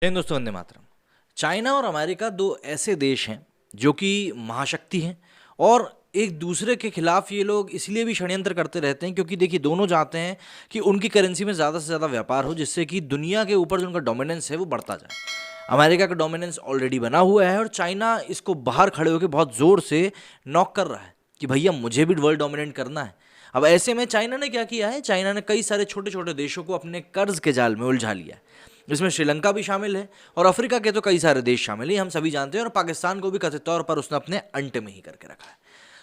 हिंद दोस्तों, वंदे मातरम। चाइना और अमेरिका दो ऐसे देश हैं जो कि महाशक्ति हैं और एक दूसरे के खिलाफ ये लोग इसलिए भी षड्यंत्र करते रहते हैं क्योंकि देखिए दोनों चाहते हैं कि उनकी करेंसी में ज़्यादा से ज़्यादा व्यापार हो, जिससे कि दुनिया के ऊपर जो उनका डोमिनेंस है वो बढ़ता जाए। अमेरिका का डोमिनेंस ऑलरेडी बना हुआ है और चाइना इसको बाहर खड़े होकर बहुत ज़ोर से नॉक कर रहा है कि भैया मुझे भी वर्ल्ड डोमिनेट करना है। अब ऐसे में चाइना ने क्या किया है, चाइना ने कई सारे छोटे छोटे देशों को अपने कर्ज के जाल में उलझा लिया है। इसमें श्रीलंका भी शामिल है और अफ्रीका के तो कई सारे देश शामिल हैं, हम सभी जानते हैं। और पाकिस्तान को भी कथित तौर पर उसने अपने अंटे में ही करके रखा है।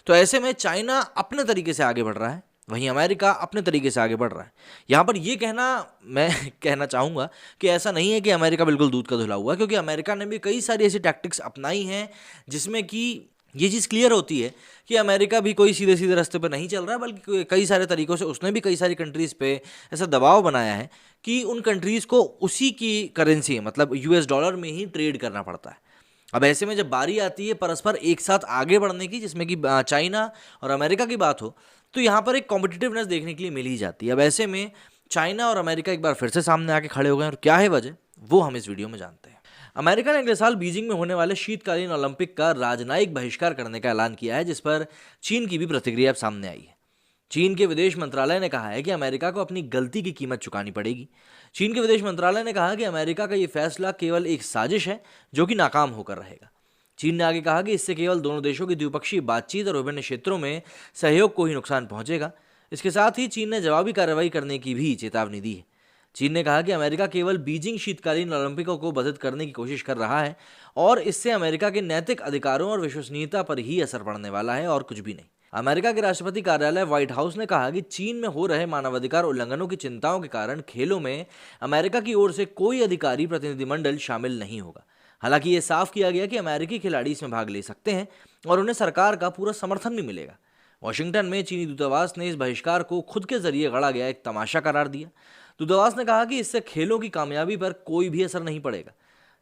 तो ऐसे में चाइना अपने तरीके से आगे बढ़ रहा है, वहीं अमेरिका अपने तरीके से आगे बढ़ रहा है। यहाँ पर ये कहना मैं कहना चाहूँगा कि ऐसा नहीं है कि अमेरिका बिल्कुल दूध का धुला हुआ है, क्योंकि अमेरिका ने भी कई सारी ऐसी टैक्टिक्स अपनाई हैं जिसमें कि ये चीज़ क्लियर होती है कि अमेरिका भी कोई सीधे सीधे रास्ते पर नहीं चल रहा है, बल्कि कई सारे तरीकों से उसने भी कई सारी कंट्रीज़ पे ऐसा दबाव बनाया है कि उन कंट्रीज़ को उसी की करेंसी मतलब यूएस डॉलर में ही ट्रेड करना पड़ता है। अब ऐसे में जब बारी आती है परस्पर एक साथ आगे बढ़ने की, जिसमें कि चाइना और अमेरिका की बात हो, तो यहाँ पर एक कॉम्पिटिटिवनेस देखने के लिए मिल ही जाती है। अब ऐसे में चाइना और अमेरिका एक बार फिर से सामने आके खड़े हो गए और क्या है वजह, वो हम इस वीडियो में जानते हैं। अमेरिका ने अगले साल बीजिंग में होने वाले शीतकालीन ओलंपिक का राजनयिक बहिष्कार करने का ऐलान किया है, जिस पर चीन की भी प्रतिक्रिया अब सामने आई है। चीन के विदेश मंत्रालय ने कहा है कि अमेरिका को अपनी गलती की कीमत चुकानी पड़ेगी। चीन के विदेश मंत्रालय ने कहा कि अमेरिका का ये फैसला केवल एक साजिश है जो कि नाकाम होकर रहेगा। चीन ने आगे कहा कि इससे केवल दोनों देशों की द्विपक्षीय बातचीत और विभिन्न क्षेत्रों में सहयोग को ही नुकसान पहुंचेगा। इसके साथ ही चीन ने जवाबी कार्रवाई करने की भी चेतावनी दी है। चीन ने कहा कि अमेरिका केवल बीजिंग शीतकालीन ओलंपिकों को बाधित करने की कोशिश कर रहा है और इससे अमेरिका के नैतिक अधिकारों और विश्वसनीयता पर ही असर पड़ने वाला है और कुछ भी नहीं। अमेरिका के राष्ट्रपति कार्यालय व्हाइट हाउस ने कहा कि चीन में हो रहे मानवाधिकार उल्लंघनों की चिंताओं के कारण खेलों में अमेरिका की ओर से कोई अधिकारी प्रतिनिधिमंडल शामिल नहीं होगा। हालांकि ये साफ किया गया कि अमेरिकी खिलाड़ी इसमें भाग ले सकते हैं और उन्हें सरकार का पूरा समर्थन भी मिलेगा। वॉशिंगटन में चीनी दूतावास ने इस बहिष्कार को खुद के जरिए गढ़ा गया एक तमाशा करार दिया। दूतावास ने कहा कि इससे खेलों की कामयाबी पर कोई भी असर नहीं पड़ेगा।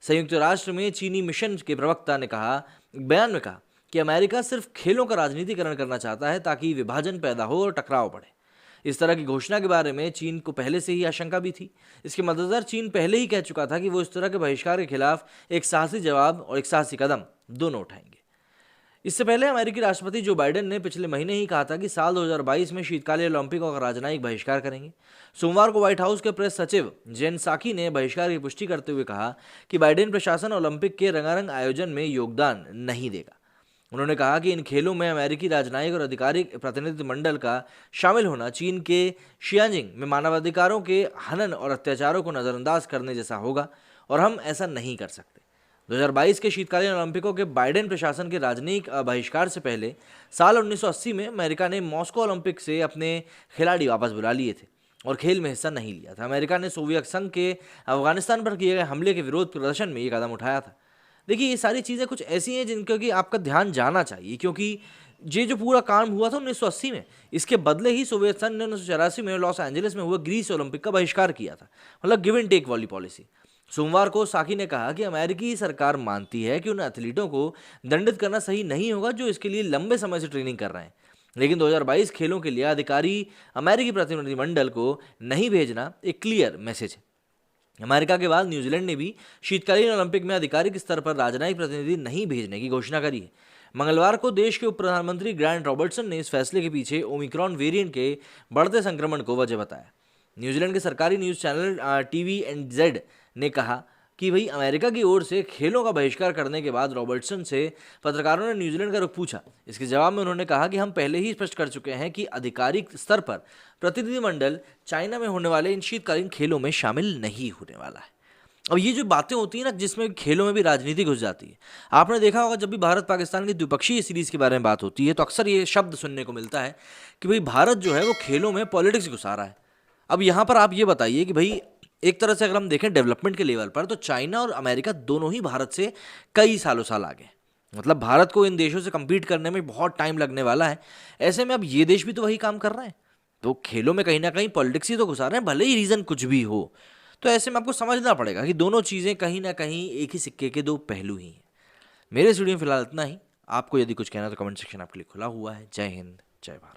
संयुक्त राष्ट्र में चीनी मिशन के प्रवक्ता ने कहा, एक बयान में कहा कि अमेरिका सिर्फ खेलों का राजनीतिकरण करना चाहता है ताकि विभाजन पैदा हो और टकराव बढ़े। इस तरह की घोषणा के बारे में चीन को पहले से ही आशंका भी थी। इसके मद्देनजर चीन पहले ही कह चुका था कि वो इस तरह के बहिष्कार के खिलाफ एक साहसी जवाब और एक साहसी कदम दोनों उठाएंगे। इससे पहले अमेरिकी राष्ट्रपति जो बाइडेन ने पिछले महीने ही कहा था कि साल 2022 में शीतकालीन ओलंपिकों का राजनयिक बहिष्कार करेंगे। सोमवार को व्हाइट हाउस के प्रेस सचिव जेन साकी ने बहिष्कार की पुष्टि करते हुए कहा कि बाइडेन प्रशासन ओलंपिक के रंगारंग आयोजन में योगदान नहीं देगा। उन्होंने कहा कि इन खेलों में अमेरिकी राजनयिक और आधिकारिक प्रतिनिधिमंडल का शामिल होना चीन के शियाजिंग में मानवाधिकारों के हनन और अत्याचारों को नज़रअंदाज करने जैसा होगा और हम ऐसा नहीं कर सकते। 2022 के शीतकालीन ओलंपिकों के बाइडेन प्रशासन के राजनयिक बहिष्कार से पहले साल 1980 में अमेरिका ने मॉस्को ओलंपिक से अपने खिलाड़ी वापस बुला लिए थे और खेल में हिस्सा नहीं लिया था। अमेरिका ने सोवियत संघ के अफगानिस्तान पर किए गए हमले के विरोध प्रदर्शन में ये कदम उठाया था। देखिए, ये सारी चीज़ें कुछ ऐसी हैं जिनका कि आपका ध्यान जाना चाहिए, क्योंकि ये जो पूरा काम हुआ था 1980 में, इसके बदले ही सोवियत संघ ने 1984 में लॉस एंजलिस में हुए ग्रीस ओलंपिक का बहिष्कार किया था। मतलब गिव एंड टेक वाली पॉलिसी। सोमवार को साकी ने कहा कि अमेरिकी सरकार मानती है कि उन एथलीटों को दंडित करना सही नहीं होगा जो इसके लिए लंबे समय से ट्रेनिंग कर रहे हैं, लेकिन 2022 खेलों के लिए अधिकारी अमेरिकी प्रतिनिधिमंडल को नहीं भेजना एक क्लियर मैसेज है। अमेरिका के बाद न्यूजीलैंड ने भी शीतकालीन ओलंपिक में आधिकारिक स्तर पर राजनयिक प्रतिनिधि नहीं भेजने की घोषणा करी है। मंगलवार को देश के उप प्रधानमंत्री ग्रांट रॉबर्टसन ने इस फैसले के पीछे ओमिक्रॉन वेरिएंट के बढ़ते संक्रमण को वजह बताया। न्यूजीलैंड के सरकारी न्यूज़ चैनल TVNZ ने कहा कि भाई अमेरिका की ओर से खेलों का बहिष्कार करने के बाद रॉबर्टसन से पत्रकारों ने न्यूजीलैंड का रुख पूछा। इसके जवाब में उन्होंने कहा कि हम पहले ही स्पष्ट कर चुके हैं कि आधिकारिक स्तर पर प्रतिनिधिमंडल चाइना में होने वाले इन शीतकालीन खेलों में शामिल नहीं होने वाला है। अब ये जो बातें होती हैं ना, जिसमें खेलों में भी राजनीति घुस जाती है, आपने देखा होगा जब भी भारत पाकिस्तान की द्विपक्षीय सीरीज के बारे में बात होती है तो अक्सर ये शब्द सुनने को मिलता है कि भाई भारत जो है वो खेलों में पॉलिटिक्स घुसा रहा है। अब यहाँ पर आप ये बताइए कि भाई एक तरह से अगर हम देखें डेवलपमेंट के लेवल पर, तो चाइना और अमेरिका दोनों ही भारत से कई सालों साल आगे। मतलब भारत को इन देशों से कम्पीट करने में बहुत टाइम लगने वाला है। ऐसे में अब ये देश भी तो वही काम कर रहे हैं, तो खेलों में कहीं ना कहीं पॉलिटिक्स ही तो घुसा रहे हैं, भले ही रीज़न कुछ भी हो। तो ऐसे में आपको समझना पड़ेगा कि दोनों चीज़ें कहीं ना कहीं एक ही सिक्के के दो पहलू ही हैं। मेरे इस वीडियो में फिलहाल इतना ही। आपको यदि कुछ कहना तो कमेंट सेक्शन आपके लिए खुला हुआ है। जय हिंद, जय भारत।